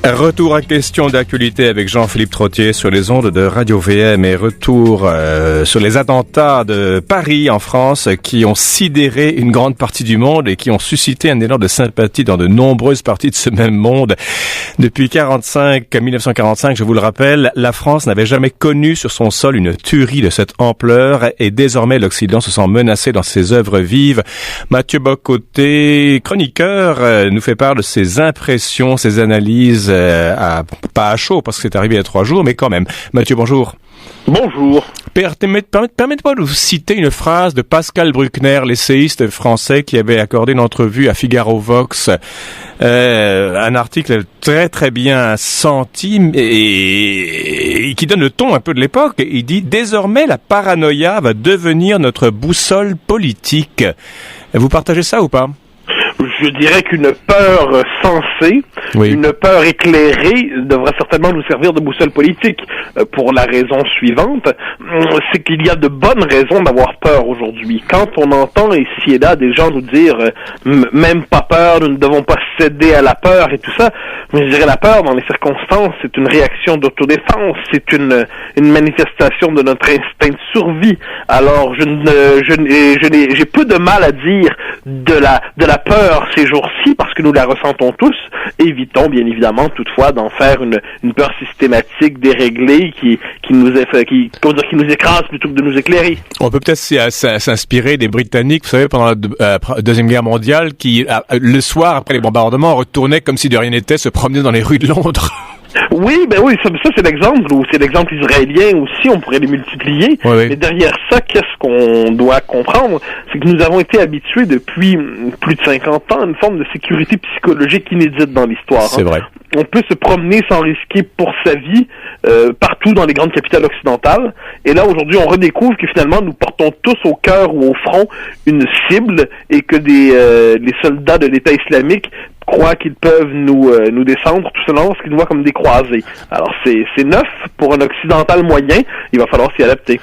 Retour à question d'actualité avec Jean-Philippe Trottier sur les ondes de Radio-VM et retour sur les attentats de Paris en France qui ont sidéré une grande partie du monde et qui ont suscité un élan de sympathie dans de nombreuses parties de ce même monde. Depuis 1945, je vous le rappelle, la France n'avait jamais connu sur son sol une tuerie de cette ampleur et désormais l'Occident se sent menacé dans ses œuvres vives. Mathieu Bock-Côté, chroniqueur, nous fait part de ses impressions, ses analyses pas à chaud parce que c'est arrivé il y a 3 jours, mais quand même. Mathieu, bonjour. Bonjour. Permettez-moi de vous citer une phrase de Pascal Bruckner, l'essayiste français qui avait accordé une entrevue à Figaro Vox. Un article très très bien senti et qui donne le ton un peu de l'époque. Il dit « Désormais, la paranoïa va devenir notre boussole politique ». Vous partagez ça ou pas ? Je dirais qu'une peur sensée, une peur éclairée devrait certainement nous servir de boussole politique pour la raison suivante, c'est qu'il y a de bonnes raisons d'avoir peur aujourd'hui. Quand on entend ici et là des gens nous dire même pas peur, nous ne devons pas céder à la peur et tout ça, mais je dirais la peur dans les circonstances, c'est une réaction d'autodéfense, c'est une manifestation de notre instinct de survie. Alors j'ai peu de mal à dire de la peur ces jours-ci parce que nous la ressentons tous. Évitons bien évidemment toutefois d'en faire une peur systématique, déréglée, qui nous écrase plutôt que de nous éclairer. On peut peut-être s'inspirer des Britanniques, vous savez, pendant la Deuxième Guerre mondiale, qui le soir après les bombardements retournaient comme si de rien n'était, se promenaient dans les rues de Londres. Oui, ça c'est l'exemple, ou c'est l'exemple israélien aussi, on pourrait les multiplier. Oui. Mais derrière ça, qu'est-ce qu'on doit comprendre? C'est que nous avons été habitués depuis plus de 50 ans à une forme de sécurité psychologique inédite dans l'histoire. C'est vrai. On peut se promener sans risquer pour sa vie partout dans les grandes capitales occidentales. Et là, aujourd'hui, on redécouvre que finalement, nous portons tous au cœur ou au front une cible et que les soldats de l'État islamique croient qu'ils peuvent nous descendre tout seulement parce qu'ils nous voient comme des croisés. Alors, c'est neuf pour un occidental moyen. Il va falloir s'y adapter.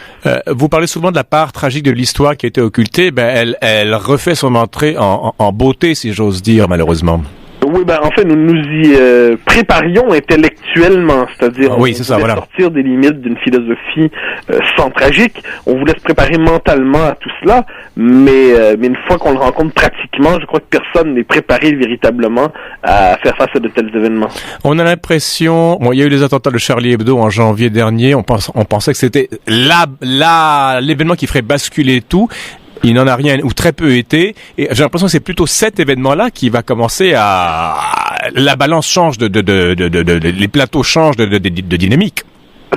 Vous parlez souvent de la part tragique de l'histoire qui a été occultée. Elle refait son entrée en beauté, si j'ose dire, malheureusement. Oui, en fait, nous y préparions intellectuellement, c'est-à-dire on voulait sortir des limites d'une philosophie sans tragique. On voulait se préparer mentalement à tout cela, mais une fois qu'on le rencontre pratiquement, je crois que personne n'est préparé véritablement à faire face à de tels événements. On a l'impression, il y a eu les attentats de Charlie Hebdo en janvier dernier, on pensait que c'était l'événement qui ferait basculer tout. Il n'en a rien ou très peu été, et j'ai l'impression que c'est plutôt cet événement-là qui va commencer la balance change les plateaux changent de dynamique.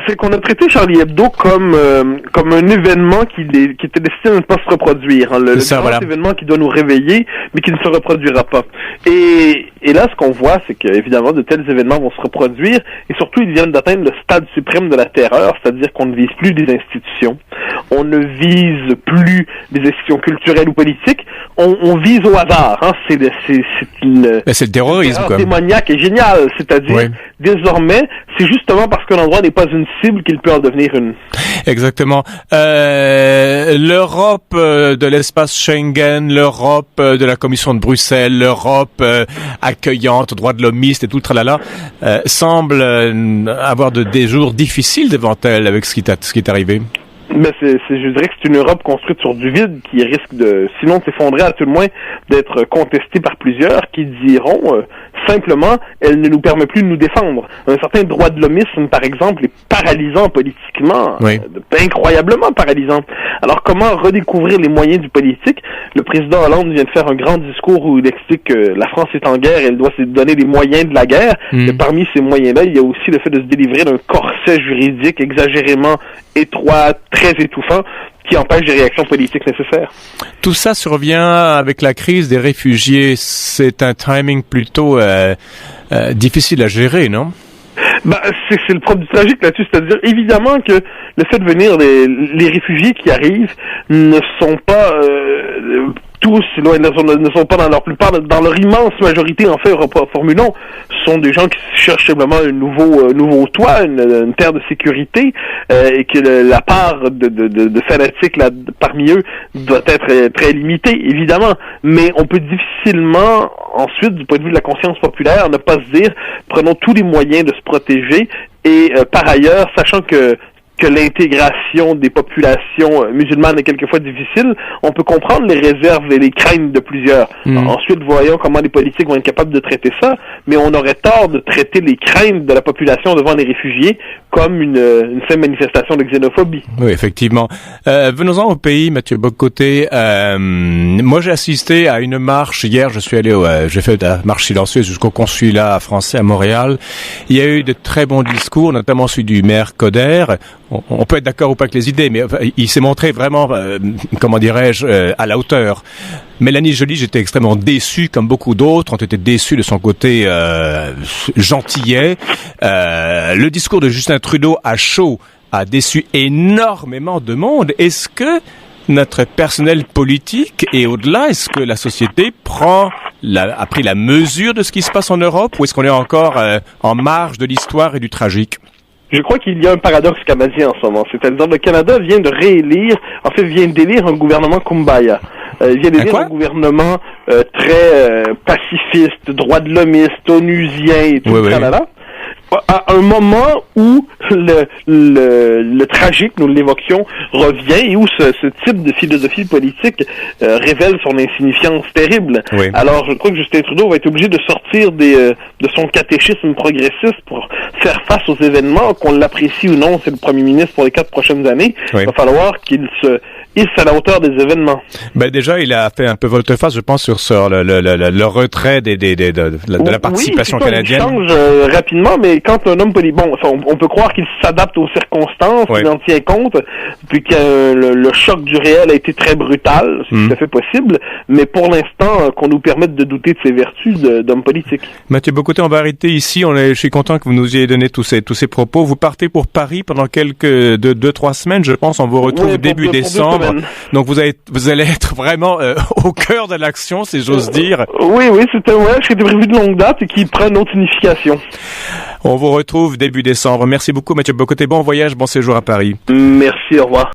C'est qu'on a traité Charlie Hebdo comme un événement qui était destiné à ne pas se reproduire. Le grand événement qui doit nous réveiller, mais qui ne se reproduira pas. Et là, ce qu'on voit, c'est qu'évidemment, de tels événements vont se reproduire, et surtout, ils viennent d'atteindre le stade suprême de la terreur, c'est-à-dire qu'on ne vise plus des institutions, on ne vise plus des institutions culturelles ou politiques, on vise au hasard. C'est le terrorisme, quoi. Démoniaque et génial, c'est-à-dire, désormais, c'est justement parce qu'un endroit n'est pas une cible qu'il peut en devenir une. Exactement. L'Europe de l'espace Schengen, l'Europe de la Commission de Bruxelles, l'Europe accueillante, droits de l'homiste et tout le tralala, semble avoir des jours difficiles devant elle avec ce qui est arrivé. Mais je dirais que c'est une Europe construite sur du vide qui risque sinon de s'effondrer à tout le moins, d'être contestée par plusieurs qui diront simplement, elle ne nous permet plus de nous défendre. Un certain droit de l'homisme, par exemple, est paralysant politiquement, incroyablement paralysant. Alors comment redécouvrir les moyens du politique? Le président Hollande vient de faire un grand discours où il explique que la France est en guerre et elle doit se donner les moyens de la guerre. Et parmi ces moyens-là, il y a aussi le fait de se délivrer d'un corset juridique exagérément étroit, très étouffant, qui empêche des réactions politiques nécessaires. Tout ça survient avec la crise des réfugiés. C'est un timing plutôt difficile à gérer, non? C'est le propre du tragique là-dessus, c'est-à-dire évidemment que le fait de venir les réfugiés qui arrivent ne sont pas tous ne sont pas dans leur plupart, dans leur immense majorité, en fait, formulons, sont des gens qui cherchent simplement un nouveau toit, une terre de sécurité, et que la part de fanatiques là, parmi eux doit être très limitée, évidemment. Mais on peut difficilement, ensuite, du point de vue de la conscience populaire, ne pas se dire, prenons tous les moyens de se protéger, et par ailleurs, sachant que l'intégration des populations musulmanes est quelquefois difficile, on peut comprendre les réserves et les craintes de plusieurs. Ensuite, voyons comment les politiques vont être capables de traiter ça, mais on aurait tort de traiter les craintes de la population devant les réfugiés comme une simple manifestation de xénophobie. Oui, effectivement. Venons-en au pays, Mathieu Bock-Côté. Moi, j'ai assisté à une marche hier. J'ai fait la marche silencieuse jusqu'au consulat français à Montréal. Il y a eu de très bons discours, notamment celui du maire Coder. On peut être d'accord ou pas avec les idées, mais il s'est montré vraiment, à la hauteur. Mélanie Joly, j'étais extrêmement déçu, comme beaucoup d'autres ont été déçus de son côté gentillet. Le discours de Justin Trudeau à chaud a déçu énormément de monde. Est-ce que notre personnel politique et au-delà, est-ce que la société a pris la mesure de ce qui se passe en Europe, ou est-ce qu'on est encore en marge de l'histoire et du tragique? Je crois qu'il y a un paradoxe canadien en ce moment. C'est-à-dire le Canada vient d'élire un gouvernement Kumbaya. Il vient d'élire un gouvernement très pacifiste, droit de l'hommiste, onusien et tout le Canada. À un moment où le tragique, nous l'évoquions, revient et où ce type de philosophie politique révèle son insignifiance terrible. Oui. Alors, je crois que Justin Trudeau va être obligé de sortir de son catéchisme progressiste pour faire face aux événements, qu'on l'apprécie ou non, c'est le premier ministre pour les 4 prochaines années. Oui. Il va falloir qu'il se hisse à la hauteur des événements. Déjà, il a fait un peu volte-face, je pense, sur le retrait de la participation canadienne. Il change rapidement, mais quand un homme politique, on peut croire qu'il s'adapte aux circonstances, qu'il en tient compte, puis que le choc du réel a été très brutal, c'est tout à fait possible, mais pour l'instant, qu'on nous permette de douter de ses vertus d'homme politique. Mathieu Bock-Côté, on va arrêter ici. Je suis content que vous nous ayez donné tous ces propos. Vous partez pour Paris pendant 2-3 semaines, je pense. On vous retrouve début décembre. Donc vous allez être vraiment au cœur de l'action, si j'ose dire. Oui, c'était prévu de longue date et qui prend une autre signification. On vous retrouve début décembre. Merci beaucoup, Mathieu Bock-Côté. Bon voyage, bon séjour à Paris. Merci, au revoir.